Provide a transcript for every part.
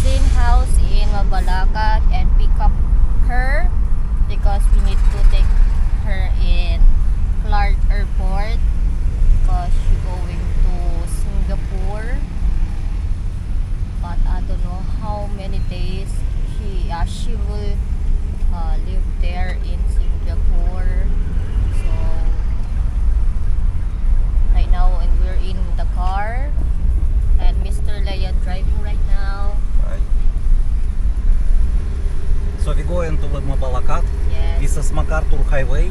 cousin house in Mabalacat and pick up her because we need to take her in Clark Airport because she's going to Singapore, but I don't know how many days she will live there in Singapore. So right now, and we're in the car, and Mr. Leia driving right now. Right. So we go into Mabalacat. Yes. This is MacArthur Highway,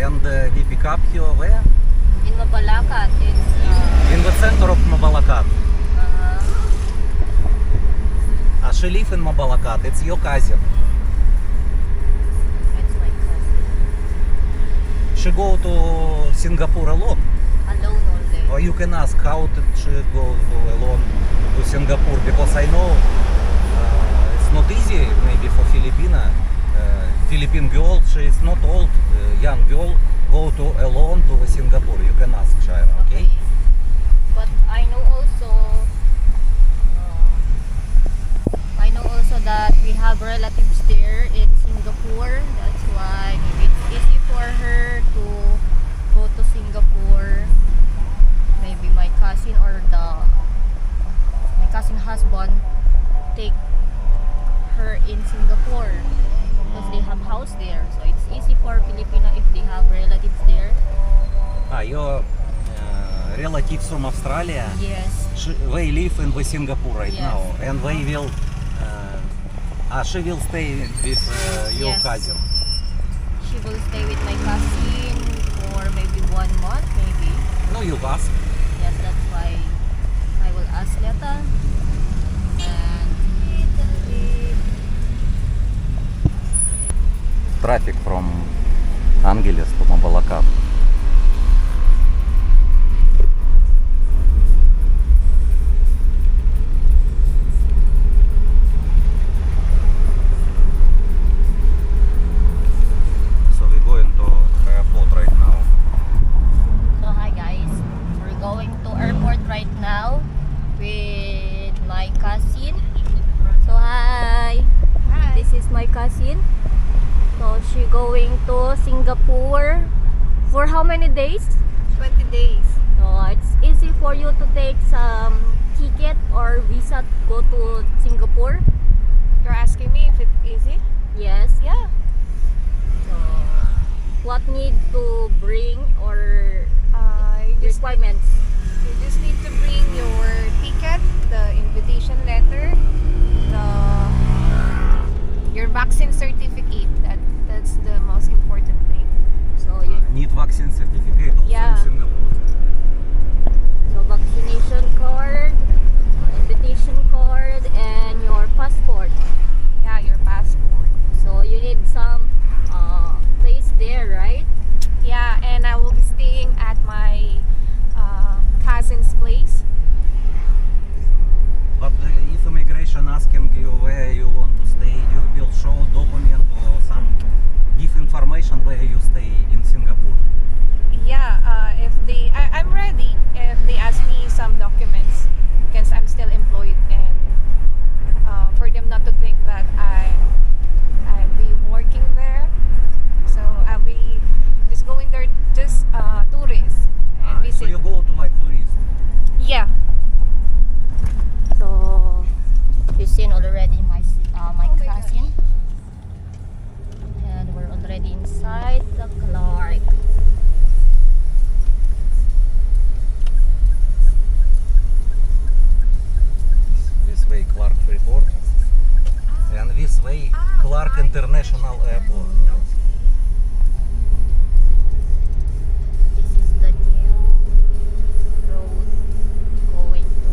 and we pick up here where? In Mabalacat, it's In the center of Mabalacat. She lives in Mabalacat. It's your cousin. it's my cousin. She go to Singapore alone. Alone all day. Or you can ask how did she go alone to Singapore, because I know it's not easy maybe for Philippine girl. She is not old, young girl, go to alone to Singapore. You can ask Shaira, okay? But I know also that we have relatives there in Singapore. That's why maybe it's easy for her to go to Singapore. Maybe my cousin or my cousin husband take her in Singapore because they have house there. So it's easy for Filipino if they have relatives there. Your relatives from Australia, Yes. they live in Singapore right Yes. now, and they will. She will stay with your Yes. cousin. She will stay with my cousin for maybe 1 month, maybe. No, you ask. Yes, that's why I will ask Leta. And Traffic from Angeles to Mabalacat. So we're going to airport right now. so hi guys, we're going to airport right now with my cousin. So hi. This is my cousin. So she going to Singapore for how many days? 20 days. So it's easy for you to take some ticket or visa to go to Singapore. You're asking me if it's easy? Yes. Yeah. So what need to bring or You just requirements? need to bring your ticket, the invitation letter, your vaccine certificate. That's the most important thing. So you Need vaccine certificate also Yeah. in Singapore. so vaccination card, invitation card, and your passport. Yeah, your passport. So you need some place there, right? Yeah, and I will be staying at my cousin's place. But if immigration asking you where you want to stay, you will show document or some give information where you stay in Singapore. Yeah, I'm ready if they ask me some documents because I'm still employed, and for them not to think that I'll be working there. So I'll be just going there just tourist and So visit. you go to like tourist. Yeah. So you seen already my Oh my cousin, and we're already inside the Clark. This way Clark Airport, and this way Clark International Airport. This is the new road going to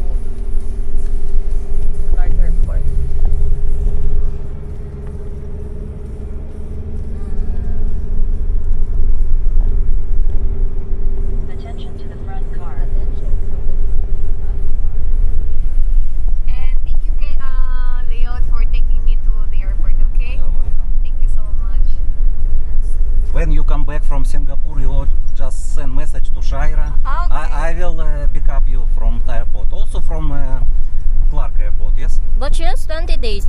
Clark Airport. Attention to the front car. Attention. And thank you, Leo, for taking me to the airport. Okay. You're welcome. Thank you so much. When you come back from Singapore, you just send message to Shaira. Okay. I will pick up you from the airport. Also from Clark Airport, yes? But just 20 days.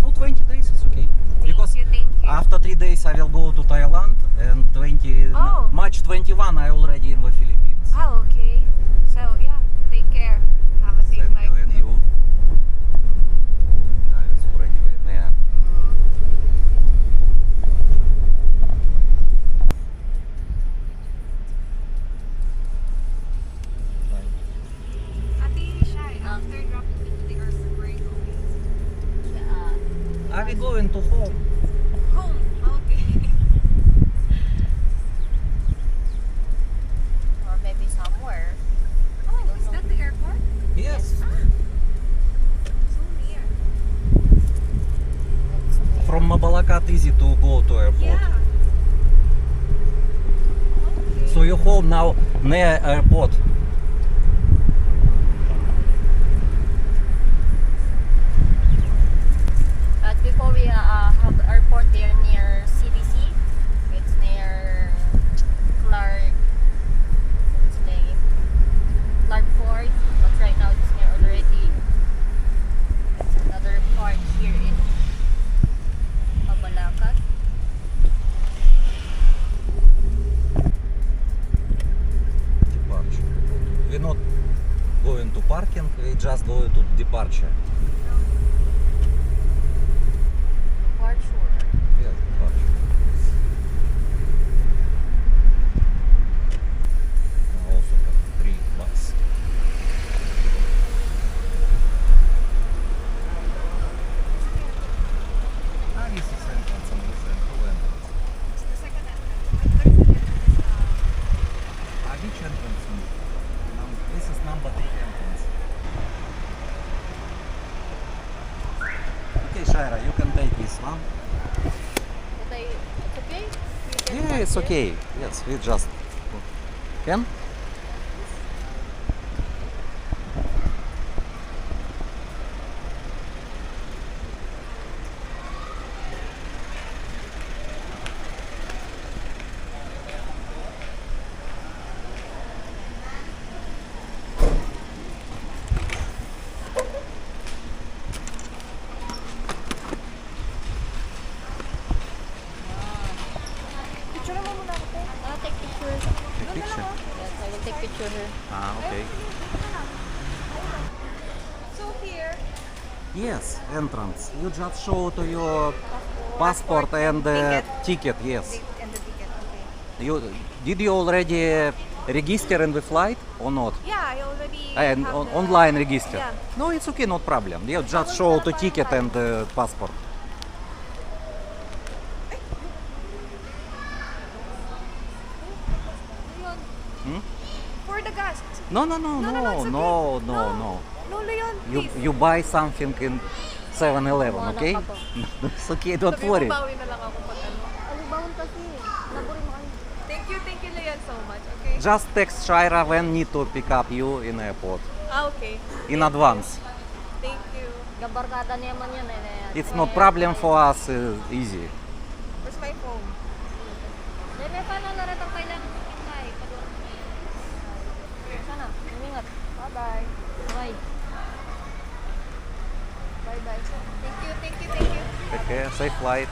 No, 20 days is okay. Because Thank you. after 3 days I will go to Thailand, and Oh. March 21 I already in the Philippines. Oh, okay. So, yeah, take care. Have a safe Thank flight. you, and you. It's already there. Ate Shai, after dropping into the airport, where are you going? Are we going to home? Home. Okay. Or maybe somewhere. Oh, is that the airport? Yes. So near. It's From Mabalacat easy to go to airport. Yeah. Okay. So you're home now near airport. But before we have airport there near CDC, it's near Clark. What's the name? Clark Ford. But right now it's near already. It's another part here in Mabalacat. Departure. We're not going to parking, we just going to departure. Part sure. Yeah, departure. I also have 3 bucks. This is entrance and this is two entrance. It's the second entrance. Which entrance? This is number 3 entrance. Okay, Shaira, you can take this one. But it's okay? We can Yeah, park it's here? okay. Yes, we just can. Picture mo muna ako. Take picture. Take picture. Yes, I will take picture here. Ah, okay. So here, Yes, entrance. You just show to your passport and ticket. Yes. and the ticket. Okay. Did you already register in the flight or not? Yeah, I already And have the- online register. Yeah. No, it's okay, no problem. You just show the ticket and passport. Hmm? For the gas. No, No, it's okay. no. No, Leon, please. You buy something in 7-Eleven, Wala okay? ka to. It's okay, don't Sabi mo, worry. bawi na lang ako pag ano. Alibawon kasi. Naburin mo kayo. Thank you, Leon, so much. Okay. Just text Shaira when need to pick up you in airport. Okay. In advance. Thank you. Gabarkada niya man yan. It's no problem for us, easy. Where's my phone? Deme, paano na rin ang kailangan ikay? Sana, umingat. Bye-bye. Bye. Bye-bye. Thank you. Take care, safe flight.